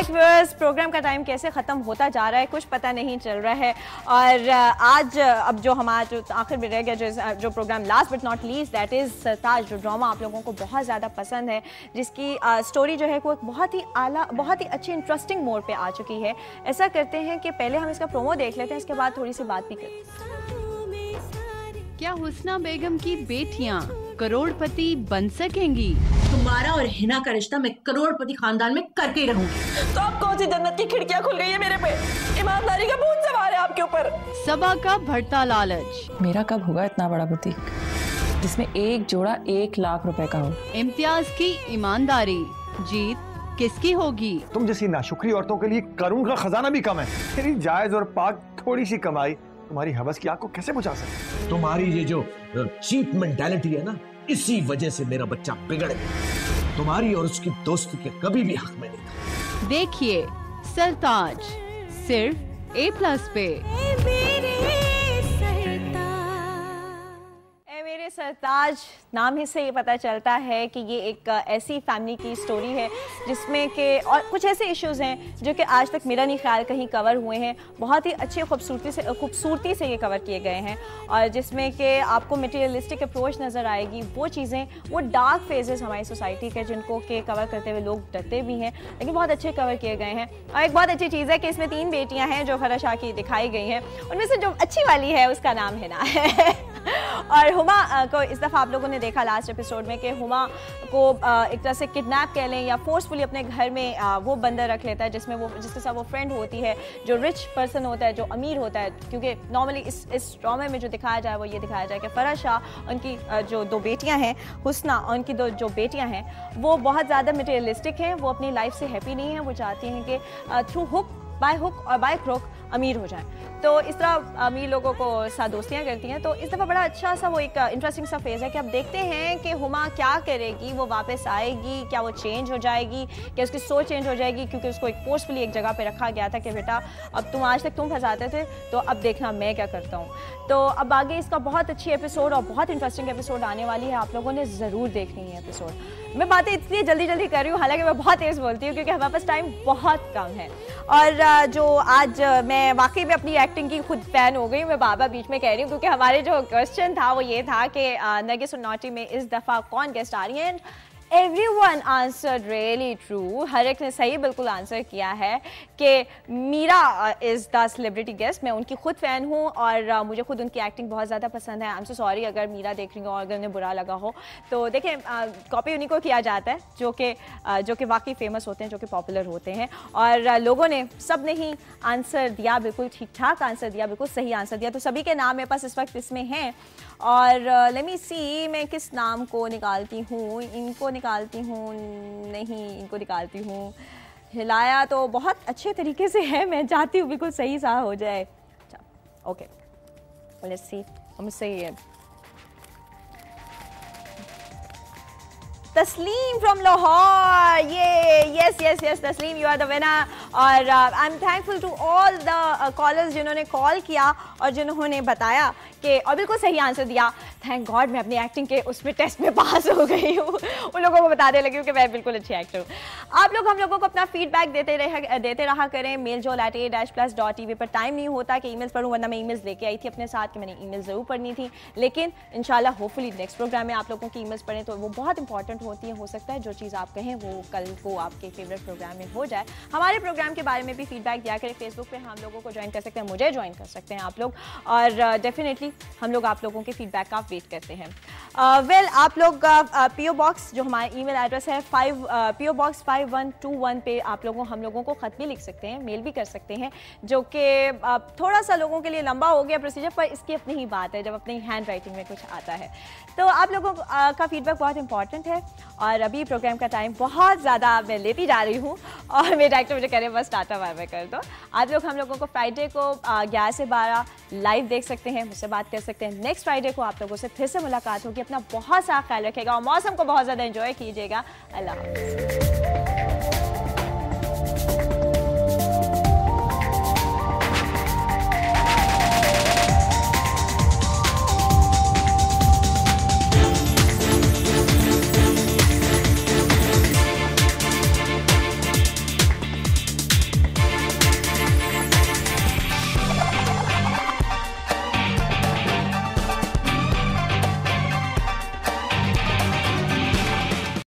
Back viewers. Programme का time कैसे ख़त्म होता जा रहा है कुछ पता नहीं चल रहा है। और आज अब जो हमारा जो आखिर में रह गया जो program last but not least that is Sartaj, जो ड्रामा आप लोगों को बहुत ज़्यादा पसंद है, जिसकी स्टोरी जो है वो बहुत ही आला बहुत ही अच्छी इंटरेस्टिंग मोड पे आ चुकी है। ऐसा करते हैं कि पहले हम इसका प्रोमो देख लेते हैं, इसके बाद थोड़ी सी बात भी करते हैं। क्या हुस्ना बेगम की बेटियां करोड़पति बन सकेंगी? तुम्हारा और हिना का रिश्ता मैं करोड़पति खानदान में करके ही रहूंगी। तो अब कौन सी जन्नत की खिड़कियां खुल गई है मेरे पे? ईमानदारी का भूत सवार है आपके ऊपर। सबा का बढ़ता लालच। मेरा कब होगा इतना बड़ा बुटीक जिसमें एक जोड़ा 1 लाख रुपए का हो? इम्तियाज की ईमानदारी, जीत किसकी होगी? तुम जैसी नाशुक्री औरतों के लिए कानून का खजाना भी कम है। तेरी जायज और पाक थोड़ी सी कमाई तुम्हारी हवस की आग को कैसे बुझा सकती? तुम्हारी ये जो चीप मेंटालिटी है ना, इसी वजह से मेरा बच्चा बिगड़ गया। तुम्हारी और उसकी दोस्ती के कभी भी हक में नहीं था। देखिए सरताज सिर्फ A+ पे। मेरे सरताज नाम ही से ये पता चलता है कि ये एक ऐसी फैमिली की स्टोरी है जिसमें कि और कुछ ऐसे इश्यूज हैं जो कि आज तक मेरा नहीं ख्याल कहीं कवर हुए हैं। बहुत ही अच्छी खूबसूरती से ये कवर किए गए हैं और जिसमें कि आपको मटेरियलिस्टिक अप्रोच नज़र आएगी। वो चीज़ें, वो डार्क फेजेस हमारी सोसाइटी के जिनको के कवर करते हुए लोग डरते भी हैं, लेकिन बहुत अच्छे कवर किए गए हैं। और एक बहुत अच्छी चीज़ है कि इसमें 3 बेटियाँ हैं जो फरा शाह की दिखाई गई हैं। उनमें से जो अच्छी वाली है उसका नाम हिना है। और हुमा को इस दफ़ा आप लोगों ने देखा लास्ट एपिसोड में कि हुमा को एक तरह से किडनैप कह लें या फोर्सफुली अपने घर में वो बंदर रख लेता है जिसके साथ वो फ्रेंड होती है, जो रिच पर्सन होता है, जो अमीर होता है। क्योंकि नॉर्मली इस ड्रामे में जो दिखाया जाए वो ये दिखाया जाए कि फरा शाह, उनकी जो 2 बेटियां हैं, हुस्ना और उनकी जो बेटियां हैं, वो बहुत ज़्यादा मटेरियलिस्टिक हैं। वो अपनी लाइफ से हैप्पी नहीं हैं। वो चाहती हैं कि थ्रू बाय हुक और बाय क्रोक अमीर हो जाएं। तो इस तरह अमीर लोगों को साथ दोस्तियाँ करती हैं। तो इस दफ़ा बड़ा अच्छा सा वो एक इंटरेस्टिंग सा फेज़ है कि अब देखते हैं कि हुमा क्या करेगी। वो वापस आएगी, क्या वो चेंज हो जाएगी, क्या उसकी सोच चेंज हो जाएगी? क्योंकि उसको एक फोर्सफुली एक जगह पे रखा गया था कि बेटा अब तुम आज तक तुम फंसाते थे, तो अब देखना मैं क्या करता हूँ। तो अब आगे इसका बहुत अच्छी एपिसोड और बहुत इंटरेस्टिंग एपिसोड आने वाली है। आप लोगों ने ज़रूर देखनी है एपिसोड। मैं बातें इसलिए जल्दी जल्दी कर रही हूँ, हालांकि मैं बहुत तेज़ बोलती हूँ क्योंकि हमारे पास टाइम बहुत कम है। और जो आज मैं वाकई में अपनी एक्टिंग की खुद फैन हो गई। मैं बाबा बीच में कह रही हूँ क्योंकि हमारे जो क्वेश्चन था वो ये था कि नरगिस और नॉटी में इस दफ़ा कौन गेस्ट आ रही है। Everyone answered really true। हर एक ने सही बिल्कुल आंसर किया है कि Meera is the celebrity guest. मैं उनकी खुद फ़ैन हूँ और मुझे खुद उनकी एक्टिंग बहुत ज़्यादा पसंद है। आई एम सो सॉरी अगर मीरा देख रही हो और अगर उन्हें बुरा लगा हो। तो देखें, कॉपी उन्हीं को किया जाता है जो कि वाकई फेमस होते हैं, जो कि पॉपुलर होते हैं। और लोगों ने सब ने ही आंसर दिया, बिल्कुल ठीक ठाक आंसर दिया, बिल्कुल सही आंसर दिया। तो सभी के नाम मेरे पास इस वक्त इसमें हैं। और लेट मी सी, मैं किस नाम को निकालती हूँ? इनको निकालती हूँ, नहीं इनको निकालती हूँ। हिलाया तो बहुत अच्छे तरीके से है, मैं चाहती हूँ बिल्कुल सही सा हो जाए। अच्छा, ओके, लेट्स सी। हम सही है। तस्लीम फ्रॉम लाहौर, ये यस तस्लीम, यू आर द विनर। और I am thankful to all the callers जिन्होंने कॉल किया और जिन्होंने बताया कि और बिल्कुल सही आंसर दिया। थैंक गॉड मैं अपनी एक्टिंग के उसमें टेस्ट में पास हो गई हूँ। उन लोगों को बताने लगी हूँ कि मैं बिल्कुल अच्छी एक्टर हूँ। आप लोग हम लोगों को अपना फीडबैक देते रहा करें। mail@a++ पर टाइम नहीं होता कि ईमेल्स पढ़ूँ, वरना मैं ईमेल्स लेके आई थी अपने साथ कि मैंने ईमेल ज़रूर पढ़नी थी। लेकिन इंशाल्लाह होपफुली नेक्स्ट प्रोग्राम में आप लोगों की ईमेल्स पढ़ें तो वो बहुत इंपॉर्टेंट होती है। हो सकता है जो चीज़ आप कहें वो कल को आपके फेवरेट प्रोग्राम में हो जाए। हमारे प्रोग्राम के बारे में भी फीडबैक दिया करें। फेसबुक पे हम लोगों को ज्वाइन कर सकते हैं, मुझे ज्वाइन कर सकते हैं आप लोग। और डेफिनेटली हम लोग आप लोगों के फीडबैक का वेट करते हैं। आप लोग PO बॉक्स जो हमारा ईमेल एड्रेस है PO बॉक्स 5121 पे आप लोगों हम लोगों को ख़त भी लिख सकते हैं, मेल भी कर सकते हैं, जो कि थोड़ा सा लोगों के लिए लंबा हो गया प्रोसीजर, पर इसकी अपनी ही बात है जब अपनी हैंड राइटिंग में कुछ आता है। तो आप लोगों का फीडबैक बहुत इंपॉर्टेंट है। और अभी प्रोग्राम का टाइम बहुत ज़्यादा मैं लेती जा रही हूँ और मेरे डायरेक्टर मुझे कह रहे हैं बस टाटा बाय बाय कर दो। आप लोग हम लोगों को फ्राइडे को 11 से 12 लाइव देख सकते हैं, मुझसे बात कर सकते हैं। नेक्स्ट फ्राइडे को आप लोगों से फिर से मुलाकात होगी। अपना बहुत सा ख्याल रखिएगा और मौसम को बहुत ज़्यादा एंजॉय कीजिएगा। अल्लाह हाफ़िज़।